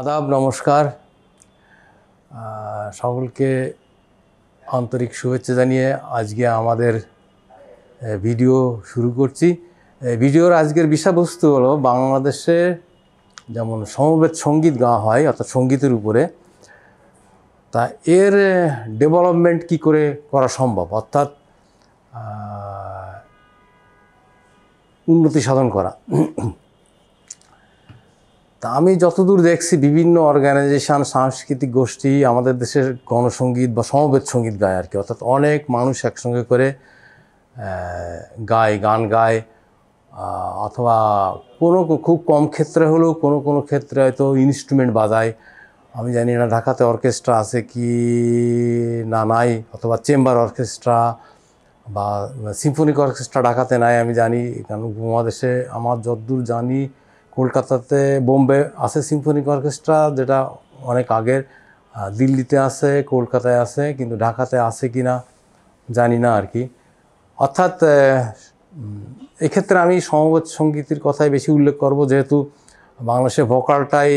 আদাব, নমস্কার। সকলকে আন্তরিক শুভেচ্ছা জানিয়ে আজকে আমাদের ভিডিও শুরু করছি। ভিডিওর আজকের বিষয়বস্তু হলো বাংলাদেশে যেমন সমবেত সঙ্গীত গাওয়া হয় অর্থাৎ সঙ্গীতের উপরে, তা এর ডেভেলপমেন্ট কি করে করা সম্ভব, অর্থাৎ উন্নতি সাধন করা। তা আমি যতদূর দেখছি বিভিন্ন অর্গানাইজেশন, সাংস্কৃতিক গোষ্ঠী আমাদের দেশের গণসঙ্গীত বা সমবেত সঙ্গীত গায় আর কি, অর্থাৎ অনেক মানুষ একসঙ্গে করে গান গায়, অথবা কোনো খুব কম ক্ষেত্রে হলেও কোনো ক্ষেত্রে হয়তো ইনস্ট্রুমেন্ট বাজায়। আমি জানি না ঢাকাতে অর্কেস্ট্রা আছে কি না নাই, অথবা চেম্বার অর্কেস্ট্রা বা সিম্ফনিক অর্কেস্ট্রা ঢাকাতে নাই আমি জানি, কারণ উপমহাদেশে আমার যতদূর জানি কলকাতাতে, বোম্বে আছে সিম্ফনিক অর্কেস্ট্রা, যেটা অনেক আগের, দিল্লিতে আছে, কলকাতায় আছে, কিন্তু ঢাকাতে আছে কি না জানি না আর কি। অর্থাৎ এক্ষেত্রে আমি সমবেত সঙ্গীতের কথাই বেশি উল্লেখ করব, যেহেতু বাংলাদেশে ভোকালটাই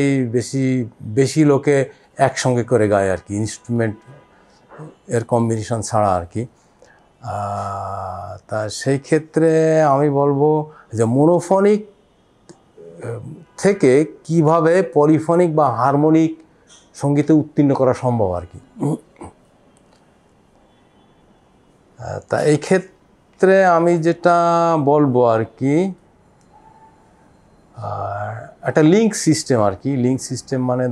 বেশি লোকে একসঙ্গে করে গায় আর কি, ইনস্ট্রুমেন্ট এর কম্বিনেশন ছাড়া আর কি। তা সেই ক্ষেত্রে আমি বলবো যে মোনোফনিক থেকে কিভাবে পলিফনিক বা হারমোনিক সঙ্গীতে উত্তীর্ণ করা সম্ভব আর কি। তা এই ক্ষেত্রে আমি যেটা বলবো আর কি, একটা লিঙ্ক সিস্টেম আর কি। লিঙ্ক সিস্টেম মানে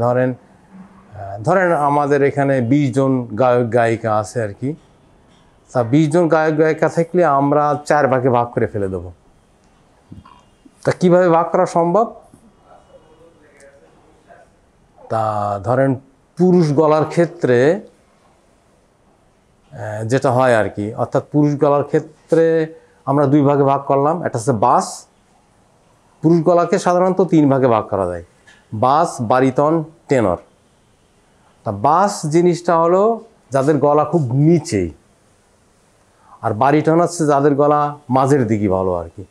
ধরেন আমাদের এখানে 20 জন গায়ক গায়িকা আছে আর কি। তা 20 জন গায়ক গায়িকা থাকলে আমরা 4 ভাগে ভাগ করে ফেলে দেবো। তা কীভাবে ভাগ করা সম্ভব? তা ধরেন পুরুষ গলার ক্ষেত্রে যেটা হয় আর কি, অর্থাৎ পুরুষ গলার ক্ষেত্রে আমরা 2 ভাগে ভাগ করলাম। একটা হচ্ছে বাস। পুরুষ গলাকে সাধারণত 3 ভাগে ভাগ করা যায়: বাস, বারিটন, টেনর। তা বাস জিনিসটা হলো যাদের গলা খুব নিচেই, আর বারিটন হচ্ছে যাদের গলা মাঝের দিকে ভালো আর কি,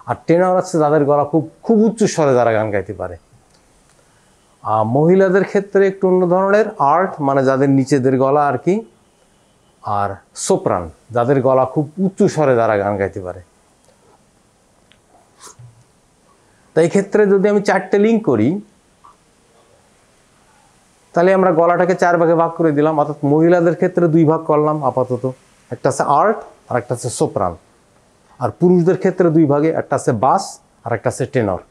আর টেনর হচ্ছে যাদের গলা খুব উচ্চ স্বরে যারা গান গাইতে পারে। আর মহিলাদের ক্ষেত্রে একটু অন্য ধরনের, আর্ট মানে যাদের নিচেদের গলা আর কি, আর সোপ্রান যাদের গলা খুব উচ্চ স্বরে যারা গান গাইতে পারে। তাই ক্ষেত্রে যদি আমি 4টে লিঙ্ক করি, তাহলে আমরা গলাটাকে 4 ভাগে ভাগ করে দিলাম। অর্থাৎ মহিলাদের ক্ষেত্রে 2 ভাগ করলাম আপাতত, একটা আছে আর্ট আর একটা আছে সোপ্রান। আর পুরুষদের ক্ষেত্রে 2 ভাগে, একটা আছে বাস আর একটা আছে টেনর।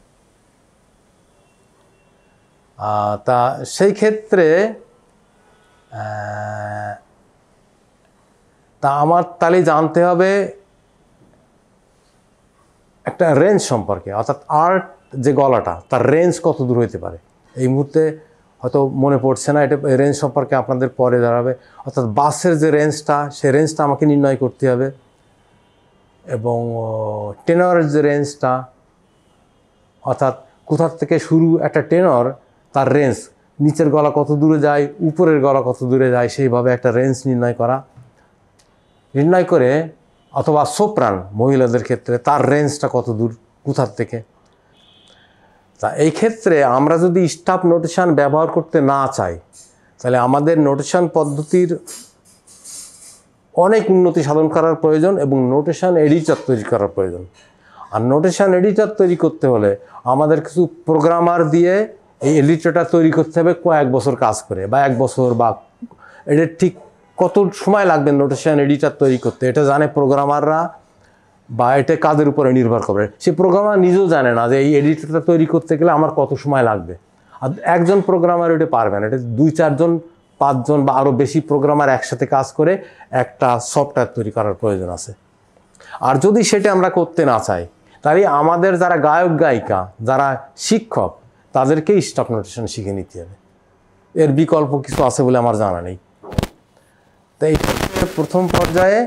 তা সেই ক্ষেত্রে তা আমার তাহলে জানতে হবে একটা রেঞ্জ সম্পর্কে, অর্থাৎ আর্ট যে গলাটা তার রেঞ্জ কত দূর হইতে পারে। এই মুহূর্তে হয়তো মনে পড়ছে না, এটা রেঞ্জ সম্পর্কে আপনাদের পরে দাঁড়াবে। অর্থাৎ বাসের যে রেঞ্জটা, সেই রেঞ্জটা আমাকে নির্ণয় করতে হবে, এবং টেনরের যে রেঞ্জটা, অর্থাৎ কোথার থেকে শুরু একটা টেনর, তার রেঞ্জ নিচের গলা কত দূরে যায়, উপরের গলা কত দূরে যায়, সেইভাবে একটা রেঞ্জ নির্ণয় করে, অথবা সোপ্রান মহিলাদের ক্ষেত্রে তার রেঞ্জটা কত দূর কোথার থেকে। তা এই ক্ষেত্রে আমরা যদি স্টাফ নোটেশন ব্যবহার করতে না চাই, তাহলে আমাদের নোটেশন পদ্ধতির অনেক উন্নতি সাধন করার প্রয়োজন, এবং নোটেশন এডিটর তৈরি করার প্রয়োজন। আর নোটেশন এডিটর তৈরি করতে হলে আমাদের কিছু প্রোগ্রামার দিয়ে এই এডিটরটা তৈরি করতে হবে কয়েক বছর কাজ করে, বা 1 বছর, বা এটা ঠিক কত সময় লাগবে নোটেশন এডিটর তৈরি করতে, এটা জানে প্রোগ্রামাররা, বা এটা কাদের উপরে নির্ভর করে। সে প্রোগ্রামার নিজেও জানে না যে এই এডিটরটা তৈরি করতে গেলে আমার কত সময় লাগবে। আর একজন প্রোগ্রামার এটা পারবে না, এটা 2-4 জন, 5 জন বা আরও বেশি প্রোগ্রামার একসাথে কাজ করে একটা সফটওয়্যার তৈরি করার প্রয়োজন আছে। আর যদি সেটা আমরা করতে না চাই, তাহলে আমাদের যারা গায়ক গায়িকা, যারা শিক্ষক, তাদেরকেই স্টাফ নোটেশন শিখে নিতে হবে। এর বিকল্প কিছু আছে বলে আমার জানা নেই। তাই প্রথম পর্যায়ে,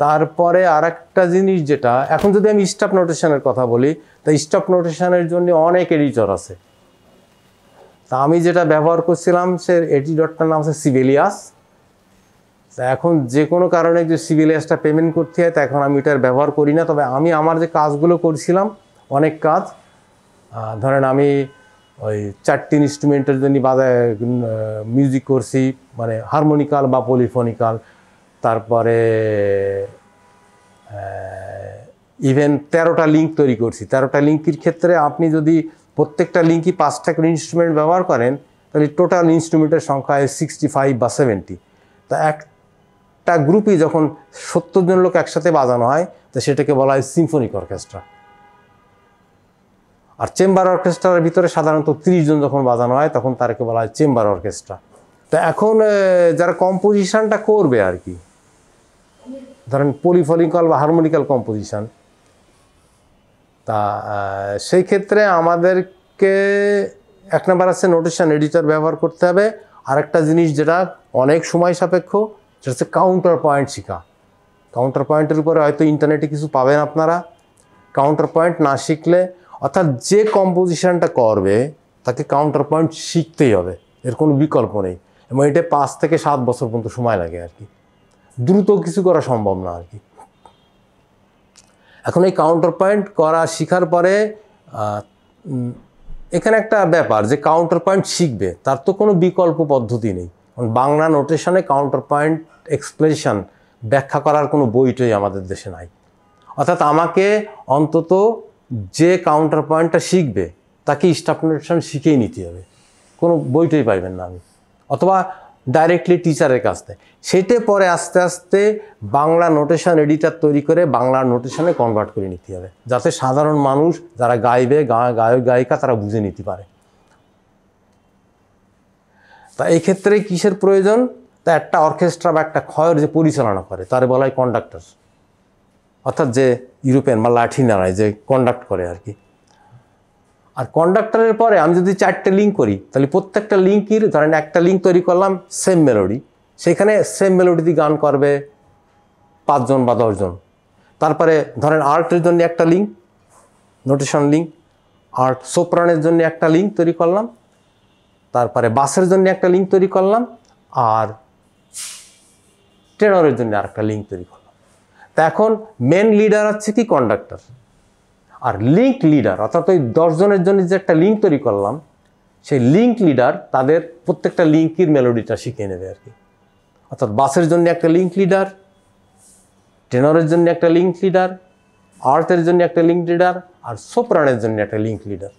তারপরে আর একটা জিনিস যেটা, এখন যদি আমি স্টাফ নোটেশনের কথা বলি, তাই স্টাফ নোটেশনের জন্য অনেক এডিটর আছে। তা আমি যেটা ব্যবহার করছিলাম, সে এডিটরটার নাম হচ্ছে সিবেলিয়াস। তা এখন যে কোনো কারণে যে সিবেলিয়াসটা পেমেন্ট করতে হয়, তা এখন আমি এটার ব্যবহার করি না। তবে আমি আমার যে কাজগুলো করছিলাম, অনেক কাজ ধরেন আমি ওই 4টি ইনস্ট্রুমেন্টের জন্য মিউজিক করছি, মানে হারমোনিক্যাল বা পলিফোনিক্যাল, তারপরে ইভেন 13টা লিঙ্ক তৈরি করছি। 13টা লিঙ্কের ক্ষেত্রে আপনি যদি প্রত্যেকটা লিঙ্কই 5টা করে ইনস্ট্রুমেন্ট ব্যবহার করেন, তাহলে টোটাল ইনস্ট্রুমেন্টের সংখ্যা 65 বা 70। তা একটা গ্রুপই যখন 70 জন লোক একসাথে বাজানো হয়, তো সেটাকে বলা হয় সিম্ফনিক অর্কেস্ট্রা। আর চেম্বার অর্কেস্ট্রার ভিতরে সাধারণত 30 জন যখন বাজানো হয়, তখন তাকে বলা হয় চেম্বার অর্কেস্ট্রা। তো এখন যারা কম্পোজিশনটা করবে আর কি, ধরেন পলিফোনিক্যাল বা হারমোনিক্যাল কম্পোজিশন, তা সেই ক্ষেত্রে আমাদেরকে এক নম্বর আছে নোটেশন এডিটর ব্যবহার করতে হবে। আরেকটা জিনিস যেটা অনেক সময় সাপেক্ষ, সেটা হচ্ছে কাউন্টার পয়েন্ট শেখা। কাউন্টার পয়েন্টের উপরে হয়তো ইন্টারনেটে কিছু পাবেন আপনারা। কাউন্টার পয়েন্ট না শিখলে, অর্থাৎ যে কম্পোজিশনটা করবে তাকে কাউন্টার পয়েন্ট শিখতেই হবে, এর কোনো বিকল্প নেই। এবং এটা 5 থেকে 7 বছর পর্যন্ত সময় লাগে আর কি, দ্রুত কিছু করা সম্ভব না আর কি। এখন এই কাউন্টার পয়েন্ট করা শেখার পরে এখানে একটা ব্যাপার যে কাউন্টার পয়েন্ট শিখবে, তার তো কোনো বিকল্প পদ্ধতি নেই। বাংলা নোটেশনে কাউন্টার পয়েন্ট এক্সপ্রেশন ব্যাখ্যা করার কোনো বইটাই আমাদের দেশে নাই। অর্থাৎ আমাকে অন্তত যে কাউন্টার পয়েন্টটা শিখবে তাকে স্টাফ নোটেশন শিখেই নিতে হবে, কোনো বইটাই পাইবেন না আমি, অথবা ডাইরেক্টলি টিচারের কাছ থেকে। সেটা পরে আস্তে আস্তে বাংলা নোটেশন এডিটার তৈরি করে বাংলা নোটেশনে কনভার্ট করে নিতে হবে, যাতে সাধারণ মানুষ যারা গাইবে, গায়ক গায়িকা, তারা বুঝে নিতে পারে। তা এই ক্ষেত্রে কিসের প্রয়োজন? তা একটা অর্কেস্ট্রা বা একটা খয়ের যে পরিচালনা করে তারে বলা হয় কন্ডাক্টর, অর্থাৎ যে ইউরোপিয়ান বা লাঠি নাড়ায়, যে কন্ডাক্ট করে আর কি। আর কন্ডাক্টরের পরে আমি যদি 4টে লিঙ্ক করি, তাহলে প্রত্যেকটা লিঙ্কের, ধরেন একটা লিঙ্ক তৈরি করলাম সেম মেলোডি, সেখানে সেম মেলোডি দিয়ে গান করবে 5 জন বা 10 জন। তারপরে ধরেন আর্টের জন্য একটা লিঙ্ক, নোটেশন লিঙ্ক, আর্ট সোপ্রানের জন্য একটা লিঙ্ক তৈরি করলাম, তারপরে বাসের জন্য একটা লিঙ্ক তৈরি করলাম, আর টেনরের জন্য আরেকটা লিঙ্ক তৈরি করলাম। তা এখন মেন লিডার হচ্ছে কি কন্ডাক্টর, আর লিঙ্ক লিডার অর্থাৎ ওই 10 জনের জন্য যে একটা লিঙ্ক তৈরি করলাম, সেই লিঙ্ক লিডার তাদের প্রত্যেকটা লিঙ্কের মেলোডিটা শিখে নেবে আর কি। অর্থাৎ বাসের জন্য একটা লিঙ্ক লিডার, টেনরের জন্য একটা লিঙ্ক লিডার, আর্টের জন্য একটা লিঙ্ক লিডার, আর সোপ্রানের জন্য একটা লিঙ্ক লিডার।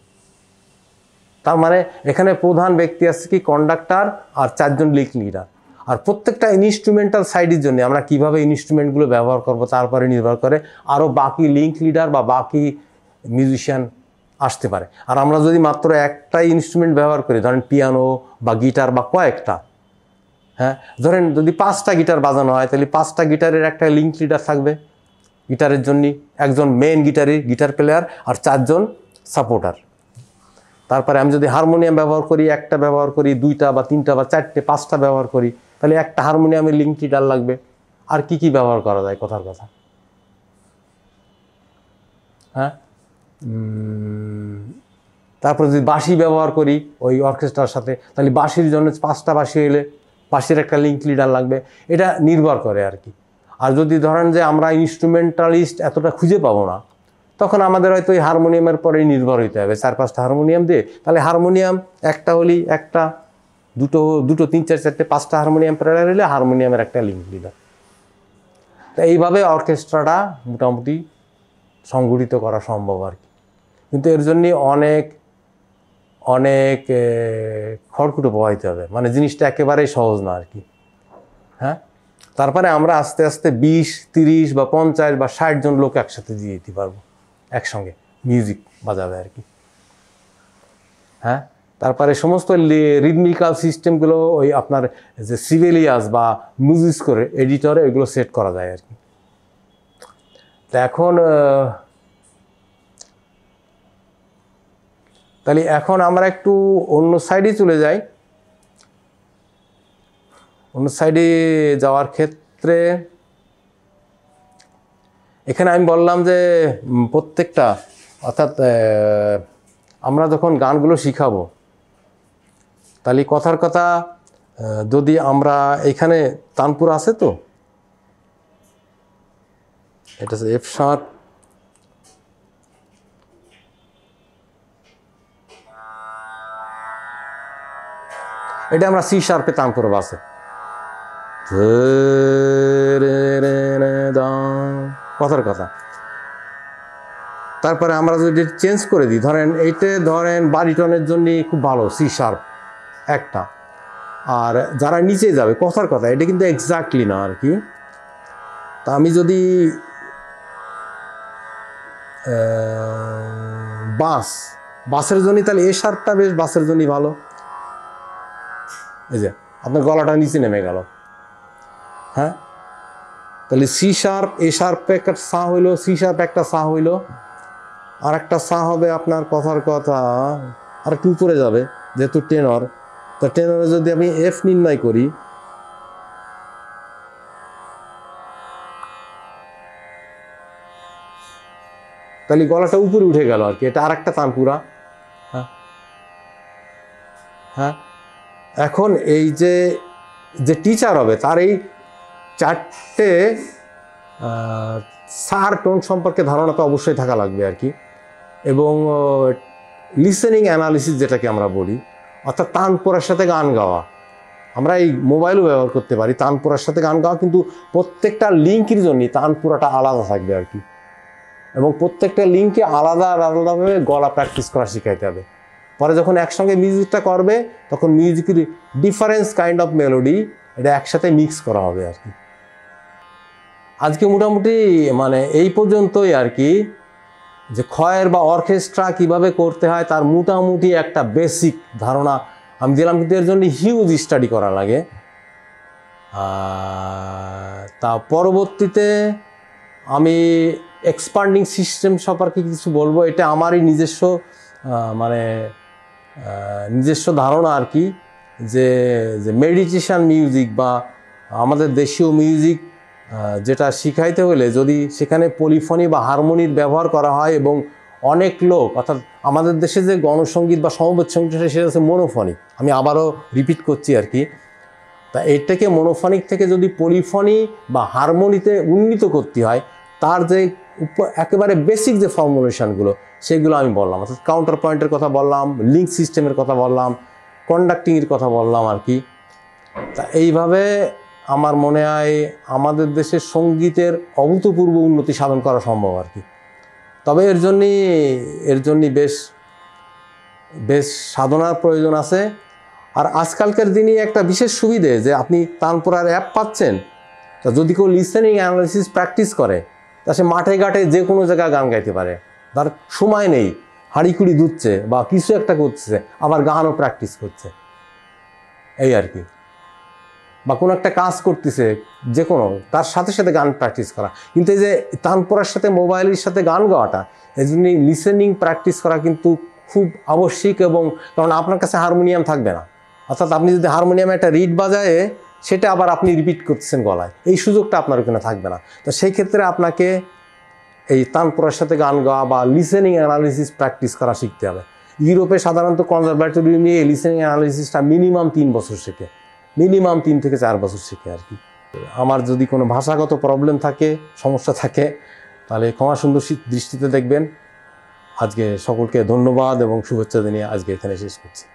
তার মানে এখানে প্রধান ব্যক্তি আছে কি কন্ডাক্টর আর 4 জন লিঙ্ক লিডার। আর প্রত্যেকটা ইনস্ট্রুমেন্টাল সাইডের জন্য আমরা কিভাবে ইনস্ট্রুমেন্টগুলো ব্যবহার করব তারপরে নির্ভর করে আরও বাকি লিঙ্ক লিডার বা বাকি মিউজিশিয়ান আসতে পারে। আর আমরা যদি মাত্র একটাই ইনস্ট্রুমেন্ট ব্যবহার করি, ধরেন পিয়ানো বা গিটার বা কয়েকটা, হ্যাঁ, ধরেন যদি 5টা গিটার বাজানো হয়, তাহলে 5টা গিটারের একটা লিঙ্ক লিডার থাকবে। গিটারের জন্য একজন মেন গিটার প্লেয়ার আর 4 জন সাপোর্টার। তারপরে আমি যদি হারমোনিয়াম ব্যবহার করি, একটা ব্যবহার করি, 2টা বা 3টা বা 4টে 5টা ব্যবহার করি, তাহলে একটা হারমোনিয়ামের লিঙ্ক লিডার লাগবে। আর কি কি ব্যবহার করা যায়, কথার কথা, হ্যাঁ। তারপরে যদি বাঁশি ব্যবহার করি ওই অর্কেস্ট্রার সাথে, তাহলে বাঁশির জন্য 5টা বাঁশি হলে বাঁশির একটা লিঙ্ক লিডার লাগবে। এটা নির্ভর করে আর কি। আর যদি ধরেন যে আমরা ইনস্ট্রুমেন্টালিস্ট এতটা খুঁজে পাবো না, তখন আমাদের হয়তো ওই হারমোনিয়ামের পরেই নির্ভর হইতে হবে, 4-5টা হারমোনিয়াম দিয়ে। তাহলে হারমোনিয়াম একটা হলেই একটা, দুটো 3, 4, 4টে 5টা হারমোনিয়াম প্লেয়ার হলে হারমোনিয়ামের একটা লিঙ্ক লিডার। তো এইভাবে অর্কেস্ট্রাটা মোটামুটি সংগঠিত করা সম্ভব আর কি। কিন্তু এর জন্য অনেক অনেক খড়কুটো পোহাইতে হবে, মানে জিনিসটা একেবারেই সহজ না আর কি, হ্যাঁ। তারপরে আমরা আস্তে আস্তে 20, 30 বা 50 বা 60 জন লোক একসাথে দিয়ে দিতে পারবো, একসঙ্গে মিউজিক বাজাবে আর কি, হ্যাঁ। তারপরে সমস্ত রিদমিক্যাল সিস্টেমগুলো ওই আপনার যে সিভিলিয়াস বা মিউজিক করে এডিটরে এগুলো সেট করা যায় আর কি। তো এখন তাহলে এখন আমরা একটু অন্য সাইডে চলে যাই। অন্য সাইডে যাওয়ার ক্ষেত্রে এখানে আমি বললাম যে প্রত্যেকটা, অর্থাৎ আমরা যখন গানগুলো শিখাবো, তাহলে কথার কথা যদি আমরা এখানে তানপুর আছে, তো এটা হচ্ছে F sharp, এটা আমরা সি শার্পে তানপুরা বাসে কথার কথা। তারপরে আমরা যদি চেঞ্জ করে দিই, ধরেন এইটা ধরেন বারিটনের জন্য খুব ভালো সি শার্প একটা, আর যারা নিচে যাবে কথার কথা, এটা কিন্তু এক্স্যাক্টলি না আর কি। তা আমি যদি বাসের জন্য, তাহলে এ শার্পটা বেশ বাসের জন্যই ভালো। এই যে আপনার গলাটা নিচে নেমে গেল, হ্যাঁ, তাহলে সি শার্প এ শার্পে একটা সা হইলো, সি শার্প একটা সা হইলো, আর একটা সা হবে আপনার কথার কথা আর একটু উপরে যাবে যেহেতু টেনর। তা টেনরে যদি আমি এফ নির্ণয় করি, তাহলে গলাটা উপরে উঠে গেল আর কি, এটা আর একটা তানপুরা। হ্যাঁ হ্যাঁ, এখন এই যে যে টিচার হবে তার এই চারটে সার টোন সম্পর্কে ধারণা তো অবশ্যই থাকা লাগবে আর কি, এবং লিসেনিং অ্যানালিসিস যেটাকে আমরা বলি, অর্থাৎ তানপুরার সাথে গান গাওয়া। আমরা এই মোবাইলও ব্যবহার করতে পারি তানপুরার সাথে গান গাওয়া, কিন্তু প্রত্যেকটা লিঙ্কের জন্যই তানপুরাটা আলাদা থাকবে আর কি, এবং প্রত্যেকটা লিঙ্কে আলাদা আলাদাভাবে গলা প্র্যাকটিস করা শিখাইতে হবে। পরে যখন একসঙ্গে মিউজিকটা করবে তখন মিউজিকের ডিফারেন্স কাইন্ড অফ মেলোডি এটা একসাথে মিক্স করা হবে আর কি। আজকে মোটামুটি মানে এই পর্যন্তই আর কি, যে খয়ের বা অর্কেস্ট্রা কিভাবে করতে হয় তার মোটামুটি একটা বেসিক ধারণা আমি দিলাম, কিন্তু এর জন্য হিউজ স্টাডি করা লাগে। তা পরবর্তীতে আমি এক্সপান্ডিং সিস্টেম সম্পর্কে কিছু বলবো, এটা আমারই নিজস্ব মানে নিজস্ব ধারণা আর কি, যে মেডিটেশন মিউজিক বা আমাদের দেশীয় মিউজিক যেটা শিখাইতে হলে যদি সেখানে পলিফনি বা হারমোনির ব্যবহার করা হয়, এবং অনেক লোক, অর্থাৎ আমাদের দেশে যে গণসঙ্গীত বা সমবেত সঙ্গীত সেটা হচ্ছে মোনোফনি, আমি আবারও রিপিট করছি আর কি। তা এটাকে মোনোফনিক থেকে যদি পলিফনি বা হারমোনিতে উন্নীত করতে হয়, তার যে একেবারে বেসিক যে ফর্মুলেশনগুলো সেগুলো আমি বললাম, অর্থাৎ কাউন্টার পয়েন্টের কথা বললাম, লিঙ্ক সিস্টেমের কথা বললাম, কন্ডাক্টিংয়ের কথা বললাম আর কি। তা এইভাবে আমার মনে হয় আমাদের দেশের সঙ্গীতের অভূতপূর্ব উন্নতি সাধন করা সম্ভব আর কি। তবে এর জন্যই বেশ সাধনার প্রয়োজন আছে। আর আজকালকার দিনে একটা বিশেষ সুবিধে যে আপনি তানপুরার অ্যাপ পাচ্ছেন, তা যদি কেউ লিসেনিং অ্যানালিসিস প্র্যাকটিস করে তা সে মাঠে ঘাটে যে কোনো জায়গায় গান গাইতে পারে, তার সময় নেই, হাঁড়িকুড়ি ধুচ্ছে বা কিছু একটা করছে, আবার গানও প্র্যাকটিস করছে এই আর কি, বা কোনো একটা কাজ করতেছে যে কোনো, তার সাথে সাথে গান প্র্যাকটিস করা। কিন্তু এই যে তানপুরার সাথে মোবাইলের সাথে গান গাওয়াটা, এই জন্য লিসেনিং প্র্যাকটিস করা কিন্তু খুব আবশ্যিক, এবং কারণ আপনার কাছে হারমোনিয়াম থাকবে না, অর্থাৎ আপনি যদি হারমোনিয়ামে একটা রিড বাজায় সেটা আবার আপনি রিপিট করতেছেন গলায়, এই সুযোগটা আপনার ওখানে থাকবে না। তো সেই ক্ষেত্রে আপনাকে এই তানপুরার সাথে গান গাওয়া বা লিসেনিং অ্যানালিসিস প্র্যাকটিস করা শিখতে হবে। ইউরোপে সাধারণত কনজারভেটরি নিয়ে লিসেনিং অ্যানালিসিসটা মিনিমাম 3 বছর শেখে, মিনিমাম 3 থেকে 4 বছর শেখে আর কি। আমার যদি কোনো ভাষাগত প্রবলেম থাকে, সমস্যা থাকে, তাহলে ক্ষমা সুন্দর দৃষ্টিতে দেখবেন। আজকে সকলকে ধন্যবাদ এবং শুভেচ্ছা জানিয়ে আজকে এখানে শেষ করছি।